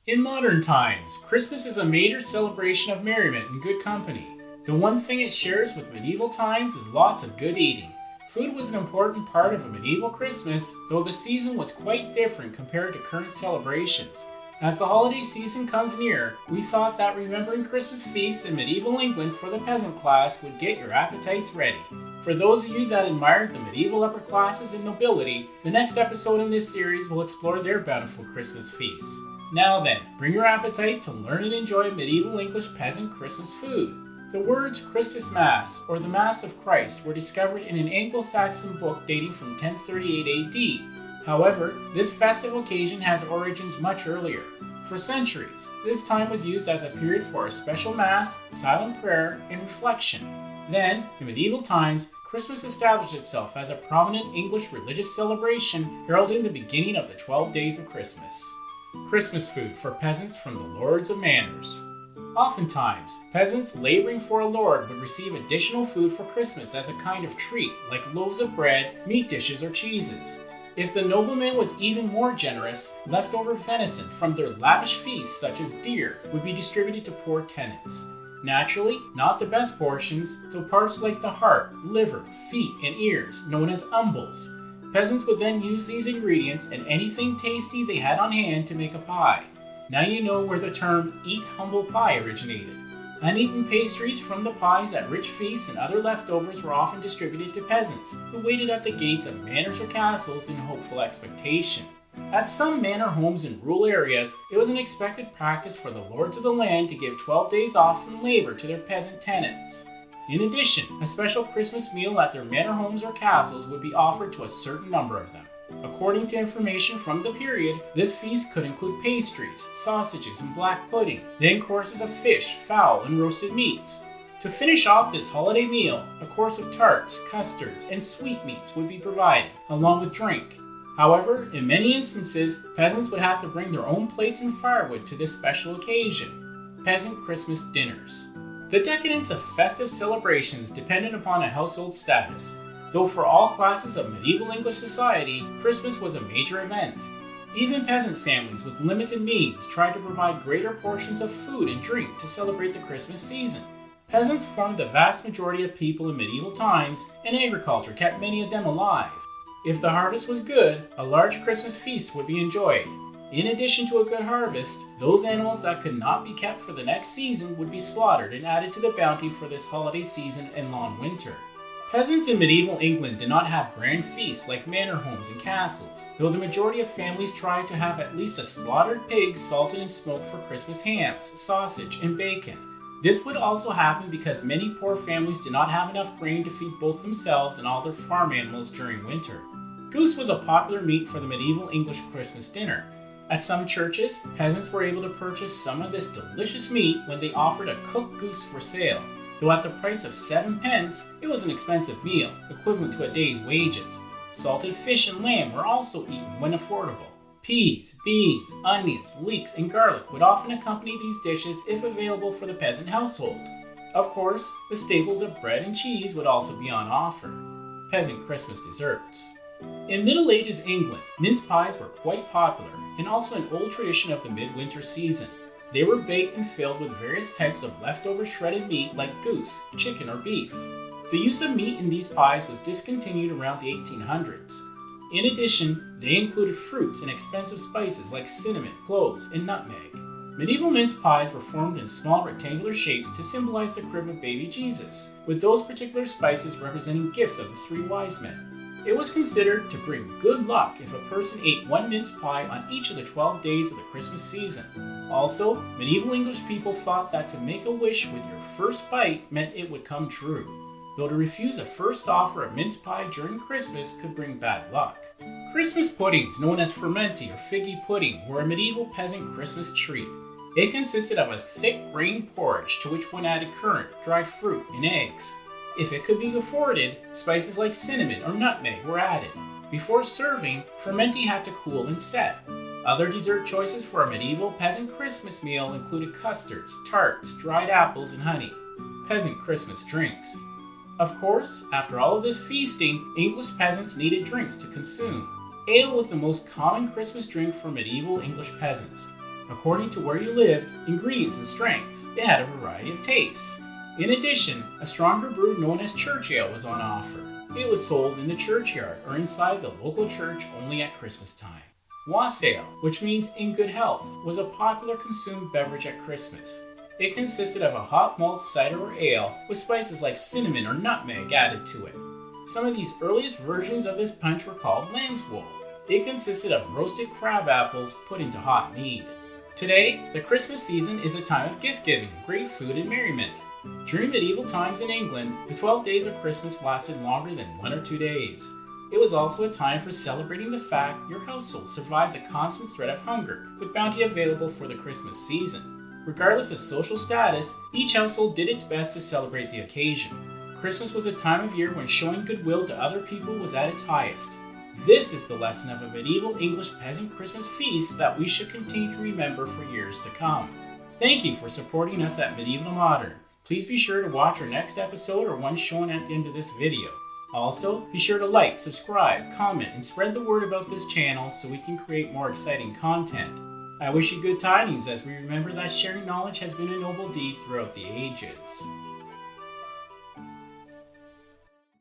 In modern times, Christmas is a major celebration of merriment and good company. The one thing it shares with medieval times is lots of good eating. Food was an important part of a medieval Christmas, though the season was quite different compared to current celebrations. As the holiday season comes near, we thought that remembering Christmas feasts in medieval England for the peasant class would get your appetites ready. For those of you that admired the medieval upper classes and nobility, the next episode in this series will explore their bountiful Christmas feasts. Now then, bring your appetite to learn and enjoy medieval English peasant Christmas food. The words Christus Mass, or the Mass of Christ, were discovered in an Anglo-Saxon book dating from 1038 AD. However, this festive occasion has origins much earlier. For centuries, this time was used as a period for a special Mass, silent prayer, and reflection. Then, in medieval times, Christmas established itself as a prominent English religious celebration heralding the beginning of the 12 days of Christmas. Christmas food for peasants from the lords of manors. Oftentimes, peasants laboring for a lord would receive additional food for Christmas as a kind of treat, like loaves of bread, meat dishes, or cheeses. If the nobleman was even more generous, leftover venison from their lavish feasts, such as deer, would be distributed to poor tenants. Naturally, not the best portions, though parts like the heart, liver, feet, and ears, known as umbles. Peasants would then use these ingredients and anything tasty they had on hand to make a pie. Now you know where the term eat humble pie originated. Uneaten pastries from the pies at rich feasts and other leftovers were often distributed to peasants, who waited at the gates of manors or castles in hopeful expectation. At some manor homes in rural areas, it was an expected practice for the lords of the land to give 12 days off from labor to their peasant tenants. In addition, a special Christmas meal at their manor homes or castles would be offered to a certain number of them. According to information from the period, this feast could include pastries, sausages, and black pudding, then courses of fish, fowl, and roasted meats. To finish off this holiday meal, a course of tarts, custards, and sweetmeats would be provided, along with drink. However, in many instances, peasants would have to bring their own plates and firewood to this special occasion. Peasant Christmas dinners. The decadence of festive celebrations depended upon a household status. Though for all classes of medieval English society, Christmas was a major event. Even peasant families with limited means tried to provide greater portions of food and drink to celebrate the Christmas season. Peasants formed the vast majority of people in medieval times, and agriculture kept many of them alive. If the harvest was good, a large Christmas feast would be enjoyed. In addition to a good harvest, those animals that could not be kept for the next season would be slaughtered and added to the bounty for this holiday season and long winter. Peasants in medieval England did not have grand feasts like manor homes and castles, though the majority of families tried to have at least a slaughtered pig salted and smoked for Christmas hams, sausage, and bacon. This would also happen because many poor families did not have enough grain to feed both themselves and all their farm animals during winter. Goose was a popular meat for the medieval English Christmas dinner. At some churches, peasants were able to purchase some of this delicious meat when they offered a cooked goose for sale. Though at the price of 7 pence, it was an expensive meal, equivalent to a day's wages. Salted fish and lamb were also eaten when affordable. Peas, beans, onions, leeks, and garlic would often accompany these dishes if available for the peasant household. Of course, the staples of bread and cheese would also be on offer. Peasant Christmas desserts. In Middle Ages England, mince pies were quite popular, and also an old tradition of the midwinter season. They were baked and filled with various types of leftover shredded meat like goose, chicken, or beef. The use of meat in these pies was discontinued around the 1800s. In addition, they included fruits and expensive spices like cinnamon, cloves, and nutmeg. Medieval mince pies were formed in small rectangular shapes to symbolize the crib of baby Jesus, with those particular spices representing gifts of the 3 wise men. It was considered to bring good luck if a person ate 1 mince pie on each of the 12 days of the Christmas season. Also, medieval English people thought that to make a wish with your first bite meant it would come true, though to refuse a first offer of mince pie during Christmas could bring bad luck. Christmas puddings, known as fermenti or figgy pudding, were a medieval peasant Christmas treat. It consisted of a thick grain porridge to which one added currant, dried fruit, and eggs. If it could be afforded, spices like cinnamon or nutmeg were added. Before serving, fermenti had to cool and set. Other dessert choices for a medieval peasant Christmas meal included custards, tarts, dried apples, and honey. Peasant Christmas drinks. Of course, after all of this feasting, English peasants needed drinks to consume. Ale was the most common Christmas drink for medieval English peasants. according to where you lived, ingredients, and strength. It had a variety of tastes. In addition, a stronger brew known as church ale was on offer. It was sold in the churchyard or inside the local church only at Christmas time. Wassail, which means in good health, was a popular consumed beverage at Christmas. It consisted of a hot malt cider or ale with spices like cinnamon or nutmeg added to it. Some of these earliest versions of this punch were called lamb's wool. It consisted of roasted crab apples put into hot mead. Today, the Christmas season is a time of gift-giving, great food, and merriment. During medieval times in England, the 12 days of Christmas lasted longer than 1 or 2 days. It was also a time for celebrating the fact your household survived the constant threat of hunger, with bounty available for the Christmas season. Regardless of social status, each household did its best to celebrate the occasion. Christmas was a time of year when showing goodwill to other people was at its highest. This is the lesson of a medieval English peasant Christmas feast that we should continue to remember for years to come. Thank you for supporting us at Medieval to Modern. Please be sure to watch our next episode or one shown at the end of this video. Also, be sure to like, subscribe, comment, and spread the word about this channel so we can create more exciting content. I wish you good tidings as we remember that sharing knowledge has been a noble deed throughout the ages.